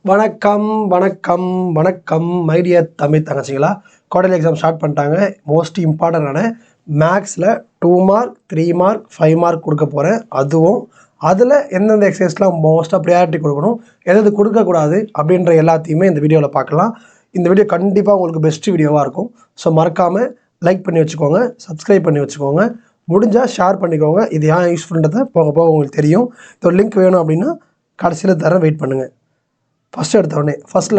வணக்கம் வணக்கம் வணக்கம் மை டியர் தமிழ் தங்கச்சிங்களா. குவார்டர்லி எக்ஸாம் ஸ்டார்ட் பண்ணிட்டாங்க. மோஸ்ட் இம்பார்ட்டண்டான மேக்ஸில் 2 மார்க் 3 மார்க் 5 மார்க் கொடுக்க போகிறேன். அதுவும் அதில் எந்தெந்த எக்ஸசைஸ்லாம் மோஸ்ட்டாக ப்ரியாரிட்டி கொடுக்கணும், எது கொடுக்கக்கூடாது அப்படின்ற எல்லாத்தையுமே இந்த வீடியோவில் பார்க்கலாம். இந்த வீடியோ கண்டிப்பாக உங்களுக்கு பெஸ்ட் வீடியோவாக இருக்கும். ஸோ மறக்காமல் லைக் பண்ணி வச்சுக்கோங்க, சப்ஸ்கிரைப் பண்ணி வச்சுக்கோங்க, முடிஞ்சால் ஷேர் பண்ணிக்கோங்க. இது ஏன் யூஸ்ஃபுல்ன்றதை போக போக உங்களுக்கு தெரியும். இந்த ஒரு லிங்க் வேணும் அப்படின்னா கடைசியில் தரேன், வெயிட் பண்ணுங்கள். ஃபஸ்ட்டு எடுத்தோடனே ஃபஸ்ட்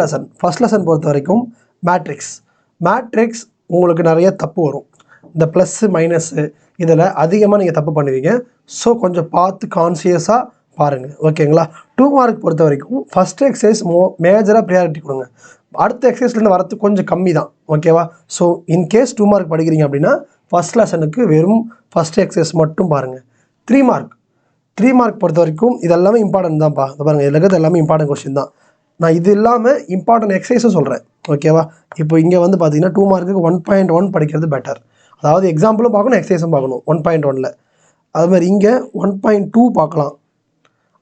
லெசன் பொறுத்த வரைக்கும் மேட்ரிக்ஸ் உங்களுக்கு நிறைய தப்பு வரும். இந்த ப்ளஸ்ஸு மைனஸ்ஸு இதில் அதிகமாக நீங்கள் தப்பு பண்ணுவீங்க. ஸோ கொஞ்சம் பார்த்து கான்சியஸாக பாருங்கள், ஓகேங்களா. 2 மார்க் பொறுத்த வரைக்கும் ஃபஸ்ட் எக்ஸசைஸ் மேஜராக ப்ரியாரிட்டி கொடுங்க. அடுத்த எக்ஸசைஸ்லேருந்து வரது கொஞ்சம் கம்மி தான், ஓகேவா. ஸோ இன்கேஸ் 2 மார்க் படிக்கிறீங்க அப்படின்னா ஃபஸ்ட் லெசனுக்கு வெறும் ஃபஸ்ட் எக்ஸசைஸ் மட்டும் பாருங்கள். 3 மார்க் பொறுத்த வரைக்கும் இது எல்லாமே இம்பார்ட்டன்ட் தான்ப்பா. பாருங்கள், இதில் இருக்கிறது எல்லாமே இம்பார்ட்டன்ட் கொஸ்டின் தான். நான் இது இல்லாமல் இம்பார்ட்டன்ட் எக்ஸசைஸும் சொல்கிறேன், ஓகேவா. இப்போ இங்கே வந்து பார்த்தீங்கன்னா 2 மார்க்குக்கு 1.1 படிக்கிறது பெட்டர். அதாவது எக்ஸாம்பிளும் பார்க்கணும், எக்ஸசைஸும் பார்க்கணும் 1.1ல். அதுமாதிரி இங்கே 1.2 பார்க்கலாம்.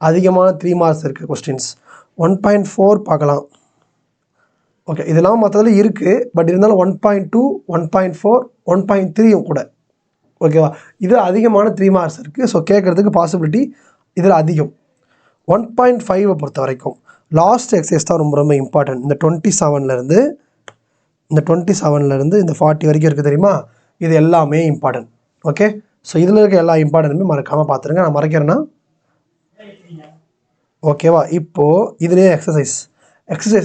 அதிகமான 3 மார்க்ஸ் இருக்குது கொஸ்டின்ஸ். 1.4 பார்க்கலாம். ஓகே, இதெல்லாம் மற்றதில் இருக்குது. பட் இருந்தாலும் 1.2 1.4 1.3யும் கூட, ஓகேவா. இது அதிகமான 3 மார்க்ஸ் இருக்குது. ஸோ கேட்குறதுக்கு பாசிபிலிட்டி இதில் அதிகம். 1.5 பொறுத்த வரைக்கும் லாஸ்ட் எக்ஸசைஸ் தான் ரொம்ப ரொம்ப இம்பார்ட்டன்ட். இந்த 27லேருந்து இந்த 40 வரைக்கும் இருக்குது தெரியுமா, இது எல்லாமே இம்பார்ட்டன்ட். ஓகே, ஸோ இதில் இருக்க எல்லா இம்பார்ட்டன்ட்டுமே மறக்காமல் பார்த்துருங்க. நான் மறக்கிறேன்னா ஓகேவா. இப்போது இதுலேயே எக்ஸசைஸ்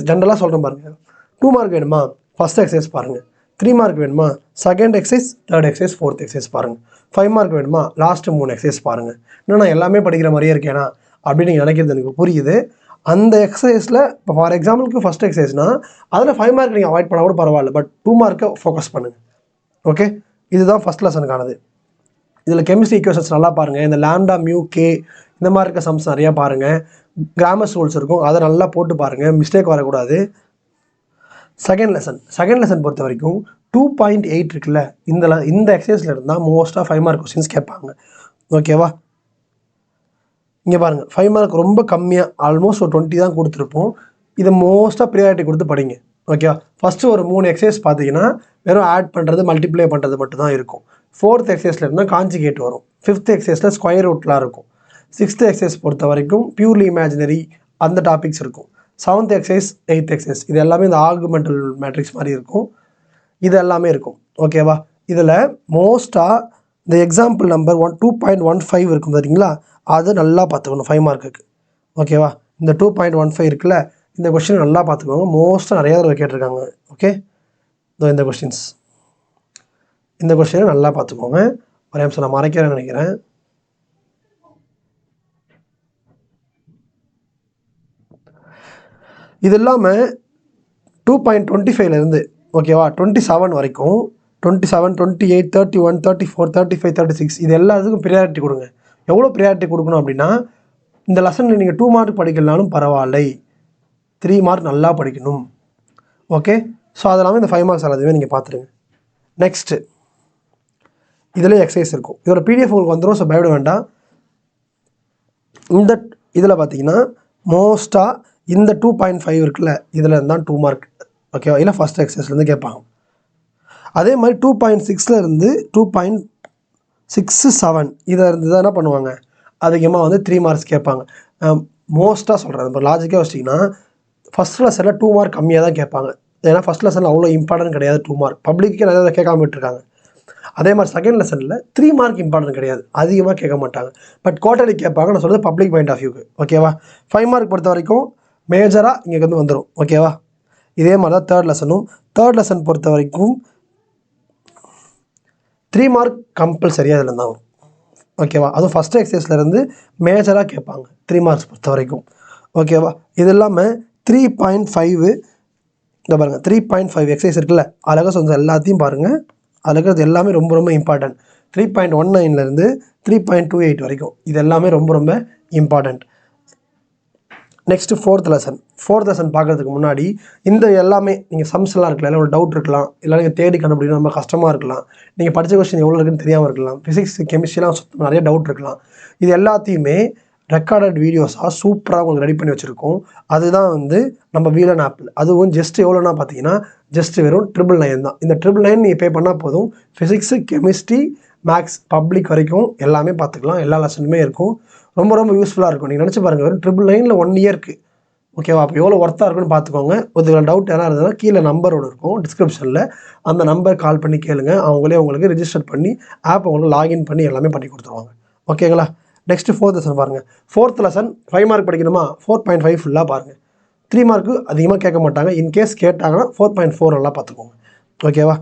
ஜென்ரலாக சொல்கிறேன் பாருங்கள். 2 மார்க் வேணுமா, ஃபஸ்ட் எக்ஸசைஸ் பாருங்கள். 3 மார்க் வேணுமா, second exercise, third exercise, fourth exercise பாருங்கள். 5 மார்க் வேணுமா, லாஸ்ட்டு 3 எக்ஸசைஸ் பாருங்கள். இன்னும் நான் எல்லாமே படிக்கிற மாதிரியே இருக்கேனா அப்படின்னு நீங்கள் நினைக்கிறது எனக்கு புரியுது. அந்த எக்ஸசைஸில் இப்போ ஃபார் எக்ஸாம்பிளுக்கு ஃபஸ்ட் எக்ஸசைஸ்னால் அதில் 5 மார்க் நீங்கள் அவாய்ட் பண்ணால் கூட பரவாயில்ல. பட் 2 மார்க்கை ஃபோக்கஸ் பண்ணுங்கள், ஓகே. இதுதான் ஃபஸ்ட் லெசனுக்கானது. இதில் கெமிஸ்ட்ரி ஈக்குவேஷன்ஸ் நல்லா பாருங்கள். இந்த லாம்டா மியூ கே இந்த மாதிரி இருக்க சம்ஸ் நிறையா பாருங்கள். கிராமர் ரூல்ஸ் இருக்கும், அதை நல்லா போட்டு பாருங்கள், மிஸ்டேக் வரக்கூடாது. செகண்ட் லெசன் பொறுத்த வரைக்கும் 2.8 இருக்குல்ல, இந்த எக்ஸசைஸில் இருந்தால் மோஸ்ட்டாக 5 மார்க் கொஸ்டின்ஸ் கேட்பாங்க, ஓகேவா. இங்கே பாருங்கள், 5 மார்க் ரொம்ப கம்மியாக ஆல்மோஸ்ட் ஒரு 20 தான் கொடுத்துருப்போம். இதை மோஸ்ட்டாக ப்ரியாரிட்டி கொடுத்து படிங்க, ஓகேவா. ஃபஸ்ட்டு ஒரு 3 எக்ஸசைஸ் பார்த்தீங்கன்னா வெறும் ஆட் பண்ணுறது மல்டிப்ளை பண்ணுறது மட்டும் தான் இருக்கும். 4th எக்ஸசைஸில் இருந்தால் கான்ஜுகேட் வரும். 5th எக்ஸசைஸில் ஸ்கொயர் ரூட்லாம் இருக்கும். 6th எக்ஸசைஸ் பொறுத்த வரைக்கும் பியூர்லி இமேஜினரி அந்த டாபிக்ஸ் இருக்கும். 7th எக்ஸசைஸ் 8th எக்ஸசைஸ் இது எல்லாமே இந்த ஆர்குமெண்டல் மேட்ரிக்ஸ் மாதிரி இருக்கும். இது எல்லாமே இருக்கும், ஓகேவா. இதில் மோஸ்ட்டாக இந்த எக்ஸாம்பிள் நம்பர் 2.15 இருக்கும் பார்த்தீங்களா, அது நல்லா பார்த்துக்கணும் 5 மார்க்குக்கு, ஓகேவா. இந்த 2.15 இருக்குல்ல, இந்த கொஸ்டின் நல்லா பார்த்துக்கோங்க. மோஸ்ட்டாக நிறையா தடவை கேட்டிருக்காங்க, ஓகே. இந்த கொஸ்டினை நல்லா பார்த்துக்கோங்க. ஒரே நிமிஷம் நான் மறைக்கிறேன்னு நினைக்கிறேன். இது இல்லாமல் 2.25லேருந்து ஓகேவா 27 வரைக்கும் 27, 28, 31, 34, 35, 36 இது எல்லாத்துக்கும் ப்ரியாரிட்டி கொடுங்க. எவ்வளோ ப்ரியாரிட்டி கொடுக்கணும் அப்படின்னா, இந்த லெசனில் நீங்கள் 2 மார்க் படிக்கலனாலும் பரவாயில்லை, 3 மார்க் நல்லா படிக்கணும், ஓகே. ஸோ அதெல்லாமே இந்த 5 மார்க்ஸ் எல்லாத்தையுமே நீங்கள் பார்த்துருங்க. நெக்ஸ்ட்டு இதில் எக்ஸசைஸ் இருக்கும். இதோட பிடிஎஃப் உங்களுக்கு வந்துடும், ஸோ பயப்பட வேண்டாம். இதில் பார்த்தீங்கன்னா மோஸ்ட்டாக இந்த 2.5 இருக்குல்ல, இதில் இருந்தால் 2 மார்க், ஓகேவா. இல்லை ஃபஸ்ட் எக்ஸசைஸ்லேருந்து கேட்பாங்க. அதே மாதிரி 2.6லேருந்து 2.67 இதை இருந்து தான் என்ன பண்ணுவாங்க, அதிகமாக வந்து 3 மார்க்ஸ் கேட்பாங்க. மோஸ்ட்டாக சொல்கிறேன், இப்போ லாஜிக்காக வச்சிட்டிங்கன்னா ஃபஸ்ட் லெசனில் 2 மார்க் கம்மியாக தான் கேட்பாங்க. ஏன்னா ஃபஸ்ட் லெசனில் அவ்வளோ இம்பார்ட்டன்ட் கிடையாது. 2 மார்க் பப்ளிக்கே நிறைய கேட்காம விட்டுருக்காங்க. அதே மாதிரி செகண்ட் லெசனில் 3 மார்க் இம்பார்ட்டன்ட் கிடையாது, அதிகமாக கேட்க மாட்டாங்க. பட் குவார்டர்லி கேட்பாங்க. நான் சொல்கிறது பப்ளிக் பாயிண்ட் ஆஃப் வியூக்கு, ஓகேவா. 5 மார்க் பொறுத்த வரைக்கும் மேஜராக இங்கே வந்து வந்துடும், ஓகேவா. இதே மாதிரி தான் தேர்ட் லெசன் பொறுத்த வரைக்கும் 3 மார்க் கம்பல்சரியாக இதில் தான் வரும், ஓகேவா. அதுவும் ஃபஸ்ட் எக்ஸசைஸ்லேருந்து மேஜராக கேட்பாங்க 3 மார்க்ஸ் பொறுத்த வரைக்கும், ஓகேவா. இது இல்லாமல் 3.5 இந்த பாருங்கள் 3.5 எக்ஸசைஸ் இருக்குல்ல, அழகாக சொந்த எல்லாத்தையும் பாருங்கள். அதில் இருக்கிறது எல்லாமே ரொம்ப ரொம்ப இம்பார்ட்டன்ட். 3.19லேருந்து 3.28 வரைக்கும் இது எல்லாமே ரொம்ப ரொம்ப இம்பார்ட்டன்ட். நெக்ஸ்ட்டு ஃபோர்த் லெசன் பார்க்குறதுக்கு முன்னாடி இந்த எல்லாமே நீங்கள் சம்ஸ்லாம் இருக்கலாம், இல்லை ஒரு டவுட் இருக்கலாம், இல்லை நீங்கள் தேடி கண்டுபிடிக்கணும் ரொம்ப கஷ்டமாக இருக்கலாம், நீங்கள் படித்த கொஸ்டின் எவ்வளோ இருக்குன்னு தெரியாமல் இருக்கலாம், ஃபிசிக்ஸ் கெமிஸ்ட்ரிலாம் நிறைய டவுட் இருக்கலாம். இது எல்லாத்தையுமே ரெக்கார்டட் வீடியோஸாக சூப்பராக உங்களுக்கு ரெடி பண்ணி வச்சுருக்கோம். அதுதான் வந்து நம்ம வீலன் ஆப்பில். அதுவும் ஜஸ்ட் எவ்வளோனா பார்த்தீங்கன்னா ஜஸ்ட் வெறும் 999 தான். இந்த 999 நீங்கள் பே பண்ணால் போதும். ஃபிசிக்ஸு, கெமிஸ்ட்ரி, மேக்ஸ், பப்ளிக் வரைக்கும் எல்லாமே பார்த்துக்கலாம். எல்லா லெசனுமே இருக்கும். ரொம்ப ரொம்ப யூஸ்ஃபுல்லாக இருக்கும். நீங்கள் நினச்சி பாருங்கள், வெறும் 999ல் 1 இயருக்கு. ஓகேவா? அப்போ எவ்வளோ ஒர்த்தாக இருக்குன்னு பார்த்துக்கோங்க. ஒரு டவுட் எதனா இருந்ததுன்னா கீழே நம்பர் ஒன்று இருக்கும் டிஸ்கிரிப்ஷனில். அந்த நம்பர் கால் பண்ணி கேளுங்க. அவங்களே உங்களுக்கு ரிஜிஸ்டர் பண்ணி ஆப் உங்களுக்கு லாகின் பண்ணி எல்லாமே பண்ணி கொடுத்துருவாங்க. ஓகேங்களா? நெக்ஸ்ட்டு 4th லெசன் பாருங்கள். 4th லெசன் 5 மார்க் படிக்கணுமா? 4.5 ஃபுல்லாக பாருங்கள். 3 மார்க்கு அதிகமாக கேட்க மாட்டாங்க. இன்கேஸ் கேட்டாங்கன்னா 4.4 நல்லா பார்த்துக்கோங்க. ஓகேவா?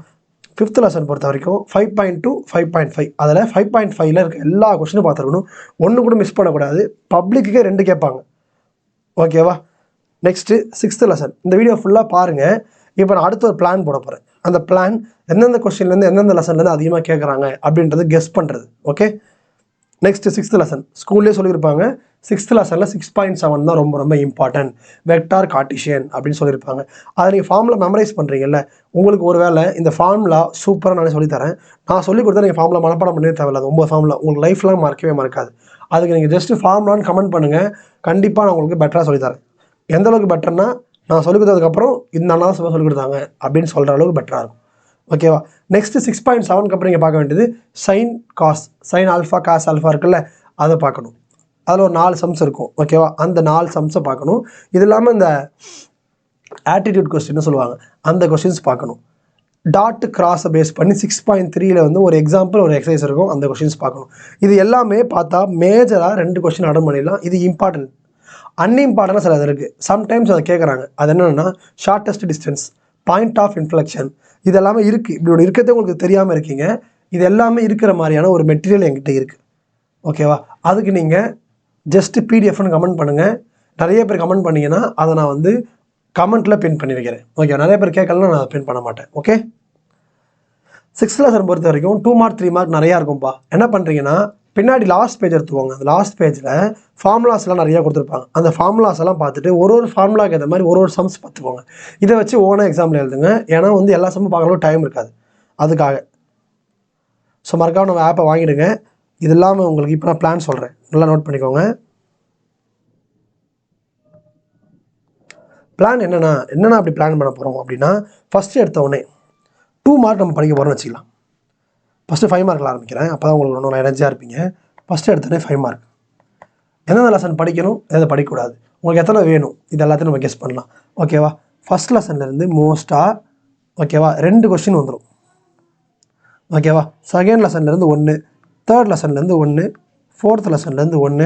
5th லெசன் பொறுத்த வரைக்கும் 5.2, 5.5 அதில் 5.5ல் இருக்க எல்லா கொஸ்டினும் பார்த்துருக்கணும். ஒன்று கூட மிஸ் பண்ணக்கூடாது. பப்ளிக்குக்கே 2 கேட்பாங்க. ஓகேவா? Next 6th lesson. இந்த வீடியோ ஃபுல்லாக பாருங்கள். இப்போ நான் அடுத்த ஒரு பிளான் போட போகிறேன். அந்த பிளான் எந்தெந்த கொஸ்டின்லேருந்து எந்தெந்த லெசன்லேருந்து அதிகமாக கேட்குறாங்க அப்படின்றது கெஸ் பண்ணுறது. ஓகே? Next 6th lesson. ஸ்கூல்லேயே சொல்லியிருப்பாங்க 6th லெசனில் 6.7 தான் ரொம்ப ரொம்ப இம்பார்ட்டன்ட். வெக்டார் கார்ட்டீசியன் அப்படின்னு சொல்லியிருப்பாங்க. அதை நீங்கள் ஃபார்முலா மெமரைஸ் பண்ணுறீங்கல்ல, உங்களுக்கு ஒரு வேளை இந்த ஃபார்முலா சூப்பராக நான் சொல்லித்தரேன். நான் சொல்லிக் கொடுத்தா நீங்கள் ஃபார்முலா மனப்பாடம் பண்ணவே தேவையில்லை. 9 ஃபார்முலா உங்களுக்கு லைஃப்லாம் மறக்கவே மறக்காது. அதுக்கு நீங்கள் ஜஸ்ட்டு ஃபார்முலான்னு கமெண்ட் பண்ணுங்கள். கண்டிப்பாக நான் உங்களுக்கு பெட்டராக சொல்லித்தரேன். எந்த அளவுக்கு பெட்டர்னா, நான் சொல்லிக் கொடுத்ததுக்கப்புறம் இந்த அண்ணா சொல்லிக் கொடுத்தாங்க அப்படின்னு சொல்கிற அளவுக்கு பெட்டராக இருக்கும். ஓகேவா? நெக்ஸ்ட்டு 6.7க்கு அப்புறம் நீங்கள் பார்க்க வேண்டியது sine cos. Sine alpha cos alpha இருக்குல்ல, அதை பார்க்கணும். அதில் ஒரு 4 சம்ஸ் இருக்கும். ஓகேவா? அந்த 4 சம்ஸை பார்க்கணும். இது இல்லாமல் இந்த ஆட்டிடியூட் கொஸ்டின்னு சொல்லுவாங்க, அந்த கொஸ்டின்ஸ் பார்க்கணும். டாட் கிராஸை பேஸ் பண்ணி 6.3ல் வந்து ஒரு எக்ஸாம்பிள் ஒரு எக்ஸசைஸ் இருக்கும், அந்த கொஸ்டின்ஸ் பார்க்கணும். இது எல்லாமே பார்த்தா மேஜராக 2 கொஸ்டின் அட்டன் பண்ணிடலாம். இது இம்பார்ட்டன்ட். அன்இம்பார்ட்டனாக சில இது இருக்குது. சம்டைம்ஸ் அதை கேட்குறாங்க. அது என்னென்னா shortest distance, point of inflection, இது எல்லாமே இருக்குது. இப்படி ஒரு இருக்கிறதே உங்களுக்கு தெரியாமல் இருக்கீங்க. இது எல்லாமே இருக்கிற மாதிரியான ஒரு மெட்டீரியல் என்கிட்ட இருக்குது. ஓகேவா? அதுக்கு நீங்கள் ஜஸ்ட்டு பிடிஎஃப்னு கமெண்ட் பண்ணுங்கள். நிறைய பேர் கமெண்ட் பண்ணிங்கன்னா அதை நான் வந்து கமெண்ட்டில் பின் பண்ணி வைக்கிறேன். ஓகே? நிறைய பேர் கேட்கலன்னா நான் பின் பண்ண மாட்டேன். ஓகே? 6th லெசன் பொறுத்த வரைக்கும் 2 மார்க் 3 மார்க் நிறையா இருக்கும்ப்பா. என்ன பண்ணுறீங்கன்னா பின்னாடி லாஸ்ட் பேஜ் எடுத்துக்கோங்க. அந்த லாஸ்ட் பேஜில் ஃபார்முலாஸ்லாம் நிறையா கொடுத்துருப்பாங்க. அந்த ஃபார்முலாஸ் எல்லாம் பார்த்துட்டு ஒரு ஃபார்முலாக்கு ஏற்ற மாதிரி ஒரு சம்ஸ் பார்த்துக்கோங்க. இதை வச்சு ஓனாக எக்ஸாம்பிள் எழுதுங்க. ஏன்னா வந்து எல்லா சம்மும் பார்க்கறதுக்கு டைம் இருக்காது. அதுக்காக ஸோ மறக்காம நம்ம ஆப்பை வாங்கிடுங்க. இது இல்லாமல் உங்களுக்கு இப்போ நான் பிளான் சொல்கிறேன், நல்லா நோட் பண்ணிக்கோங்க. பிளான் என்னென்னா அப்படி பிளான் பண்ண போகிறோம் அப்படின்னா, ஃபஸ்ட்டு எடுத்த உடனே 2 மார்க் நம்ம படிக்க போகிறோம்னு வச்சுக்கலாம். ஃபஸ்ட்டு 5 மார்க்கில் ஆரம்பிக்கிறேன். அப்போ தான் உங்களுக்கு ஒன்றும் எனர்ஜியாக இருப்பீங்க. ஃபஸ்ட்டு எடுத்தோடனே 5 மார்க். எந்தெந்த லெசன் படிக்கணும், எதை படிக்கக்கூடாது, உங்களுக்கு எத்தனை வேணும், இது எல்லாத்தையும் நம்ம கெஸ் பண்ணலாம். ஓகேவா? ஃபஸ்ட் லெசன்லேருந்து மோஸ்ட்டாக ஓகேவா 2 கொஸ்டின் வந்துடும். ஓகேவா? செகண்ட் லெசன்லேருந்து 1, தேர்ட் லெசன்லேருந்து 1, 4th லெசன்லேருந்து 1,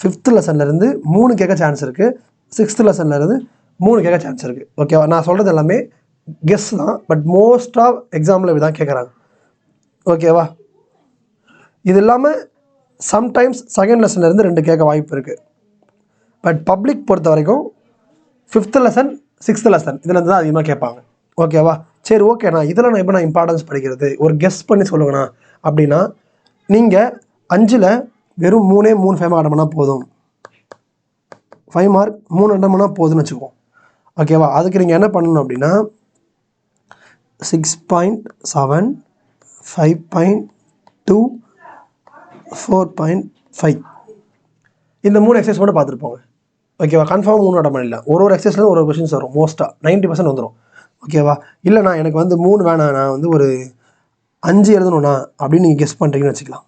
5th லெசன்லேருந்து 3 கேட்க சான்ஸ் இருக்குது. 6th லெசன்லேருந்து 3 கேட்க சான்ஸ் இருக்குது. ஓகேவா? நான் சொல்கிறது எல்லாமே கெஸ் தான், பட் மோஸ்ட்டாக எக்ஸாம்பிள் இப்படி தான் கேட்குறாங்க. ஓகேவா? இது இல்லாமல் சம்டைம்ஸ் செகண்ட் லெசன்லேருந்து 2 கேட்க வாய்ப்பு இருக்குது. பட் பப்ளிக் பொறுத்த வரைக்கும் 5th லெசன் 6th லெசன் இதுலேருந்து தான் அதிகமாக கேட்பாங்க. ஓகேவா? சரி, ஓகேண்ணா, இதில் நான் இப்போ இம்பார்ட்டன்ஸ் படிக்கிறது ஒரு கெஸ் பண்ணி சொல்லுங்கண்ணா அப்படின்னா, நீங்கள் 5ல் வெறும் 3 5 மார்க் அட்டன் பண்ணால் போதும். 5 மார்க் 3 அட்டன் பண்ணால் போதும்னு வச்சுக்குவோம். ஓகேவா? அதுக்கு நீங்கள் என்ன பண்ணணும் அப்படின்னா 6.7, 5.2, 4.5 இந்த 3 எக்ஸசைஸ் மட்டும் பார்த்துட்டு போங்க. ஓகேவா? கன்ஃபார்ம் 3 அட்டன் பண்ணிடலாம். ஒரு எக்ஸசைஸ்லேருந்து ஒரு கொஸ்டின்ஸ் வரும். மோஸ்ட்டாக 90% வந்துடும். ஓகேவா? இல்லைண்ணா எனக்கு வந்து 3 வேணாம், நான் வந்து ஒரு 5 எழுதணுண்ணா அப்படின்னு நீங்கள் கெஸ் பண்ணுறீங்கன்னு வச்சுக்கலாம்.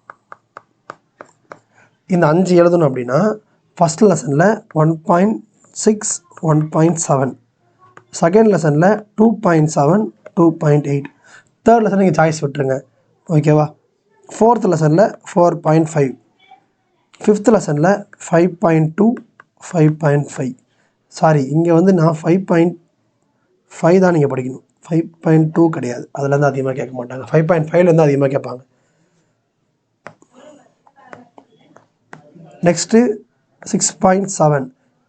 இந்த 5 எழுதணும் அப்படின்னா ஃபஸ்ட் லெசனில் 1.6, 1.7, செகண்ட் லெசனில் 2.7, 2.8, தேர்ட் லெசன் நீங்கள் சாய்ஸ் விட்டுருங்க. ஓகேவா? 4th லெசனில் 4.5, 5th லெசனில் 5.2, 5.5. சாரி, இங்கே வந்து நான் 5.5 தான் நீங்கள் படிக்கணும். 5.2 கிடையாது, அதுலேருந்து அதிகமாக கேட்க மாட்டாங்க. 5.5லேருந்து அதிகமாக கேட்பாங்க. நெக்ஸ்ட்டு 6.7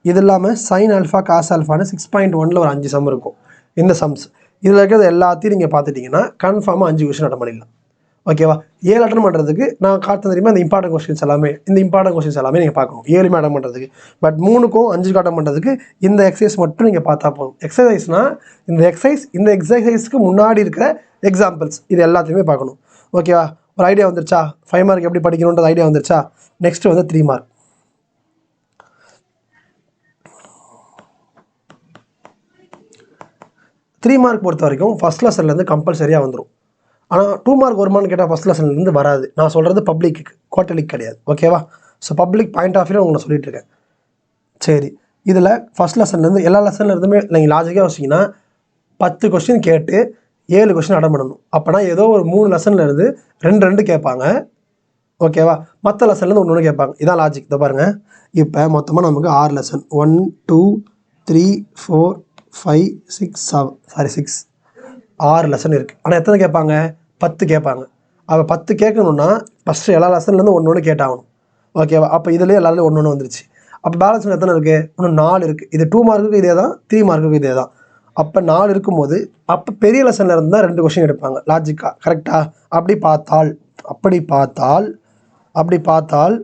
இது இல்லாமல் சைன் ஆல்ஃபா காஸ் ஆல்ஃபான்னு 6.1ல் ஒரு 5 சம் இருக்கும். இந்த சம்ஸ் இதில் இருக்கிறது எல்லாத்தையும் நீங்கள் பார்த்துட்டிங்கன்னா கன்ஃபார்மாக 5 கொஸ்டின் அட்டன் பண்ணிடலாம். ஓகேவா? 7 அட்டன் பண்ணுறதுக்கு நான் காட்ட தெரியுமா இந்த இம்பார்ட்டன்ட் கொஸ்டின்ஸ் எல்லாமே நீங்கள் பார்க்கணும் 7 அட்டன் பண்ணுறதுக்கு. பட் 3க்கும் 5க்கும் அட்டன் பண்ணுறதுக்கு இந்த எக்ஸசைஸ் மட்டும் நீங்கள் பார்த்தா போதும். எக்ஸசைஸ்னால் இந்த எக்ஸசைஸ்க்கு முன்னாடி இருக்கிற எக்ஸாம்பிள்ஸ் இது எல்லாத்தையுமே பார்க்கணும். ஓகேவா? ஒரு ஐடியா வந்துருச்சா? 5 மார்க் எப்படி படிக்கணுன்றது ஐடியா வந்துருச்சா? நெக்ஸ்ட்டு வந்து 3 மார்க். 3 மார்க் பொறுத்த வரைக்கும் ஃபஸ்ட் லெசன்லேருந்து கம்பல்சரியாக வந்துடும். ஆனால் 2 மார்க் வருமானு கேட்டால் ஃபஸ்ட் லெசன்லேருந்து வராது. நான் சொல்கிறது பப்ளிக்கு, குவார்ட்டர்லிக்கு கிடையாது. ஓகேவா? ஸோ பப்ளிக் பாயிண்ட் ஆஃப் வியூவில் உங்களை சொல்லிட்டு இருக்கேன். சரி, இதில் ஃபஸ்ட் லெசன்லேருந்து எல்லா லெசன்லேருந்துமே நீங்கள் லாஜிக்காக வச்சிங்கன்னா 10 கொஸ்டின் கேட்டு 7 கொஸ்டின் அட்டன் பண்ணணும். அப்போனா ஏதோ ஒரு 3 லெசன்லேருந்து 2 கேட்பாங்க. ஓகேவா? மற்ற லெசன்லேருந்து ஒன்று கேட்பாங்க. இதான் லாஜிக். இதை பாருங்கள், இப்போ மொத்தமாக நமக்கு 6 லெசன் 1 2 3 4 5 6 6 6 லெசன் இருக்குது. ஆனால் எத்தனை கேட்பாங்க? 10 கேட்பாங்க. அப்போ 10 கேட்கணுன்னா ஃபஸ்ட்டு எல்லா லெசன்லேருந்து ஒன்று கேட்டாகணும். ஓகேவா? அப்போ இதுலேயே எல்லாருலேயும் ஒன்று வந்துருச்சு. அப்போ பேலன்ஸ் எத்தனை இருக்குது? இன்னும் 4 இருக்குது. இது 2 மார்க்குக்கு இதே தான், 3 மார்க்குக்கு இதே தான். அப்போ 4 இருக்கும்போது அப்போ பெரிய லெசனில் இருந்து தான் 2 கொஸ்டின் எடுப்பாங்க லாஜிக்காக. கரெக்டாக? அப்படி பார்த்தால்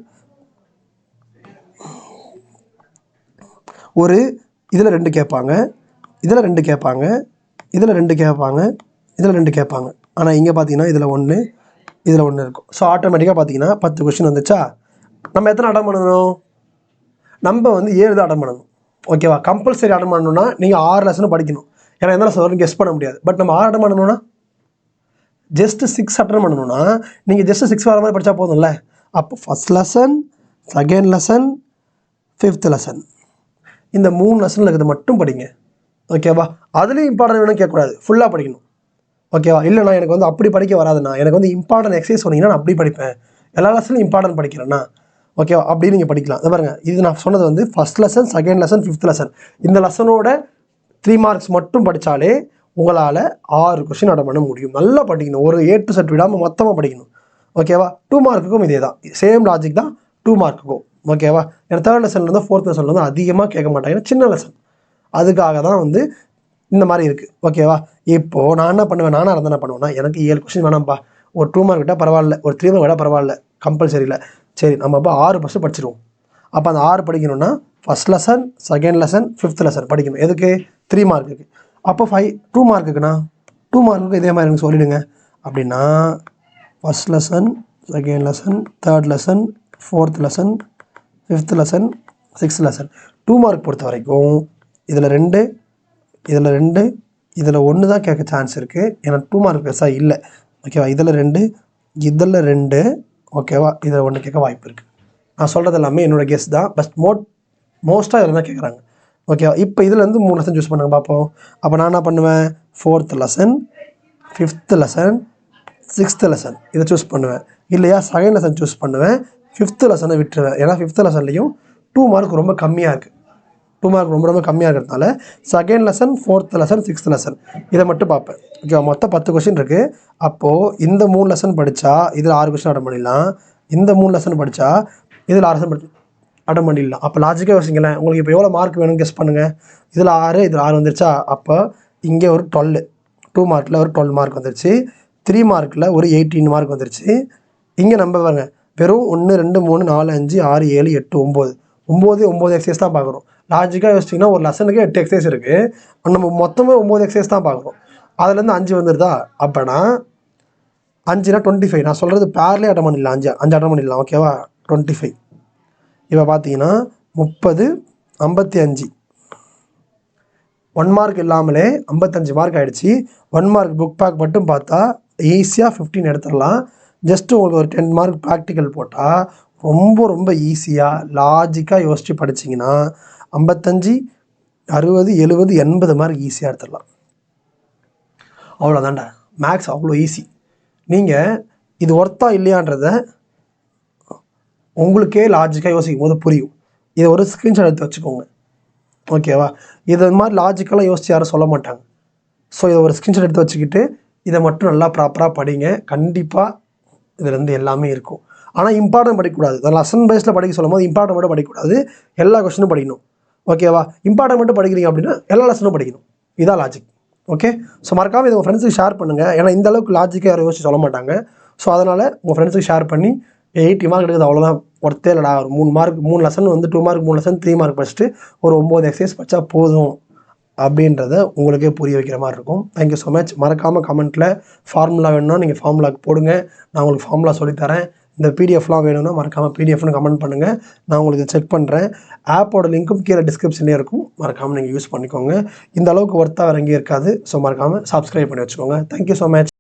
ஒரு இதில் 2 கேட்பாங்க, இதில் 2 கேட்பாங்க, இதில் 2 கேட்பாங்க, இதில் 2 கேட்பாங்க. ஆனால் இங்கே பார்த்தீங்கன்னா இதில் 1 இதில் 1 இருக்கும். ஸோ ஆட்டோமேட்டிக்காக பார்த்தீங்கன்னா 10 கொஸ்டின் வந்துச்சா? நம்ம எத்தனை அட்டன் பண்ணணும்? நம்ம 7 தான் அட்டன் பண்ணணும். ஓகேவா? கம்பல்சரி அட்டன் பண்ணணும்னா நீங்கள் 6 லெசனும் படிக்கணும். ஏன்னா எந்த லெசன் வரும் கெஸ் பண்ண முடியாது. பட் நம்ம 6 அட்டன் பண்ணணும்னா ஜஸ்ட் 6 அட்டன் பண்ணணும்னா நீங்கள் ஜஸ்ட் 6 வர மாதிரி படித்தா போதும்ல. அப்போ first lesson, second lesson, 5th lesson, இந்த 3 லெசனில் இருக்கிறது மட்டும் படிங்க. ஓகேவா? அதுலேயும் இம்பார்ட்டன்ட் வேணும் கேட்கக்கூடாது, ஃபுல்லாக படிக்கணும். ஓகேவா? இல்லைண்ணா எனக்கு அப்படி படிக்க வராதுண்ணா, எனக்கு இம்பார்ட்டன்ட் எக்ஸசைஸ் சொன்னீங்கன்னா நான் அப்படி படிப்பேன், எல்லா லெசனும் இம்பார்ட்டன்ட் படிக்கிறேன்னா ஓகேவா? அப்படின்னு நீங்கள் படிக்கலாம். இதை பாருங்கள், இது நான் சொன்னது first lesson, second lesson, 5th lesson. இந்த லெசனோட 3 மார்க்ஸ் மட்டும் படித்தாலே உங்களால் 6 கொஸ்டின் அட்டன் பண்ண முடியும். நல்லா படிக்கணும், ஒரு A to Z விடாமல் மொத்தமாக படிக்கணும். ஓகேவா? 2 மார்க்குக்கும் இதே தான், சேம் லாஜிக் தான் 2 மார்க்குக்கும். ஓகேவா? ஏன்னா 3rd லெசன்லேருந்து 4th லெசன்லேருந்து அதிகமாக கேட்க மாட்டாங்க, ஏன்னா சின்ன லெசன். அதுக்காக தான் இந்த மாதிரி இருக்குது. ஓகேவா? இப்போது நான் என்ன பண்ணுவேன், நானாக இருந்தால் என்ன பண்ணுவேன்னா, எனக்கு 7 கொஸ்டின் வேணாம்ப்பா, ஒரு 2 மார்க் விட்டால் பரவாயில்ல, ஒரு 3 மார்க் விட்டால் பரவாயில்ல, கம்பல்சரியில் சரி நம்ம அப்போ 6 ஃபஸ்ட்டு படிச்சிடுவோம். அப்போ அந்த 6 படிக்கணும்னா first lesson, second lesson, 5th lesson படிக்கணும். எதுக்கு? 3 மார்க்குக்கு. அப்போ 2 மார்க்குக்குண்ணா 2 மார்க்குக்கு இதே மாதிரி எனக்கு சொல்லிவிடுங்க. அப்படின்னா first lesson, second lesson, 3rd lesson, 4th lesson, 5th lesson, 6th lesson. 2 mark பொறுத்த வரைக்கும் இதில் 2, இதில் 2, இதில் 1 தான் கேட்க சான்ஸ் இருக்குது. ஏன்னா 2 மார்க் பெருசாக இல்லை. ஓகேவா? இதில் 2, இதில் 2, ஓகேவா? இதில் 1 கேட்க வாய்ப்பு இருக்குது. நான் சொல்கிறது எல்லாமே என்னோடய கெஸ் தான், பட் மோஸ்ட்டாக இதில் தான் கேட்குறாங்க. ஓகேவா? இப்போ இதுலேருந்து 3 லெசன் சூஸ் பண்ணுங்க பார்ப்போம். அப்போ நான் என்ன பண்ணுவேன்? 4th lesson, 5th lesson, 6th lesson இதை சூஸ் பண்ணுவேன். இல்லையா செகண்ட் லெசன் சூஸ் பண்ணுவேன், 5th லெசனை விட்டுருவேன். ஏன்னா 5th லெசன்லேயும் 2 மார்க் ரொம்ப கம்மியாக இருக்குது. 2 மார்க் ரொம்ப கம்மியாக இருக்கிறதுனால second lesson, 4th lesson, 6th lesson இதை மட்டும் பார்ப்பேன். ஓகேவா? மொத்தம் 10 கொஸ்டின் இருக்குது. அப்போது இந்த 3 லெசன் படித்தா இதில் 6 கொஸ்டின் அட்டன் பண்ணிடலாம். இந்த 3 லெசன் படித்தா இதில் 6 லெசன் அட்டன் பண்ணிடலாம். அப்போ லாஜிக்காக யோசிங்களேன், உங்களுக்கு இப்போ எவ்வளோ மார்க் வேணும்னு கெஸ் பண்ணுங்கள். இதில் 6, இதில் 6 வந்துருச்சா? அப்போ இங்கே ஒரு 12, 2 மார்க்கில் ஒரு 12 மார்க் வந்துருச்சு, 3 மார்க்கில் ஒரு 18 மார்க் வந்துருச்சு. இங்கே நம்ம பாருங்க வெறும் 1 2 3 4 5 6 7 8 9 எக்ஸசைஸ் தான் பார்க்குறோம். லாஜிக்காக யோசிச்சிங்கன்னா ஒரு லெசனுக்கு 8 எக்ஸசைஸ் இருக்குது, நம்ம மொத்தமே 9 எக்ஸசைஸ் தான் பார்க்குறோம். அதுலேருந்து 5 வந்துடுதா? அப்போனா 5னா 25. நான் சொல்கிறது பேர்லேயே அட்டன் பண்ணிடலாம், 5 அட்டன் பண்ணிடலாம். ஓகேவா? 25. இப்போ பார்த்தீங்கன்னா 30 55 1 மார்க் இல்லாமலே 55 மார்க் ஆகிடுச்சு. 1 மார்க் புக் பேக் மட்டும் பார்த்தா ஈஸியாக 15 எடுத்துடலாம். ஜஸ்ட்டு உங்களுக்கு ஒரு 10 மார்க் ப்ராக்டிக்கல் போட்டால் ரொம்ப ஈஸியாக லாஜிக்காக யோசித்து படிச்சிங்கன்னா 55 60 70 80 மார்க் ஈஸியாக எடுத்துடலாம். அவ்வளோதான்டா, மேக்ஸ் அவ்வளோ ஈஸி. நீங்கள் இது ஒர்த்தா இல்லையான்றதை உங்களுக்கே லாஜிக்காக யோசிக்கும் போது புரியும். இதை ஒரு ஸ்க்ரீன்ஷாட் எடுத்து வச்சுக்கோங்க. ஓகேவா? இது மாதிரி லாஜிக்கெல்லாம் யோசித்து யாரும் சொல்ல மாட்டாங்க. ஸோ இதை ஒரு ஸ்க்ரீன்ஷாட் எடுத்து வச்சுக்கிட்டு இதை மட்டும் நல்லா ப்ராப்பராக படிங்க. கண்டிப்பாக இதுலேருந்து எல்லாமே இருக்கும். ஆனால் இம்பார்ட்டன்ட் படிக்கக்கூடாது. லெசன் பேஸில் படிக்க சொல்லும் போது இம்பார்ட்டன்ட் மட்டும் படிக்கக்கூடாது, எல்லா கொஸ்டினும் படிக்கணும். ஓகேவா? இம்பார்ட்டன்ட் மட்டும் படிக்கிறீங்க அப்படின்னா எல்லா லெசனும் படிக்கணும். இதான் லாஜிக். ஓகே? ஸோ மறக்காமல் இதை உங்கள் ஃப்ரெண்ட்ஸுக்கு ஷேர் பண்ணுங்கள். ஏன்னா இந்த அளவுக்கு லாஜிக்காக யாரும் யோசிச்சு சொல்ல மாட்டாங்க. ஸோ அதனால் உங்கள் ஃப்ரெண்ட்ஸுக்கு ஷேர் பண்ணி 80 மார்க் எடுக்குது அவ்வளோதான், ஒர்த்தே இல்லைடா, ஒரு 3 mark 3 lesson 2 mark 3 lesson 3 mark படிச்சுட்டு ஒரு 9 எக்ஸசைஸ் படித்தா போதும் அப்படின்றத உங்களுக்கே புரிய வைக்கிற மாதிரி இருக்கும். Thank you so much. மறக்காமல் கமெண்ட்டில் ஃபார்முலா வேணும்னா நீங்கள் ஃபார்முலாக்கு போடுங்க, நான் உங்களுக்கு ஃபார்முலா சொல்லித்தரேன். இந்த பிடிஎஃப்லாம் வேணும்னா மறக்காமல் பிடிஎஃப்னு கமெண்ட் பண்ணுங்கள், நான் உங்களுக்கு செக் பண்ணுறேன். ஆப்போட லிங்க்கும் கீழே டிஸ்கிரிப்ஷன்லேயே இருக்கும், மறக்காமல் நீங்கள் யூஸ் பண்ணிக்கோங்க. இந்த அளவுக்கு ஒர்த்தாக இறங்கி இருக்காது. ஸோ மறக்காமல் சப்ஸ்கிரைப் பண்ணி வச்சுக்கோங்க. Thank you so much.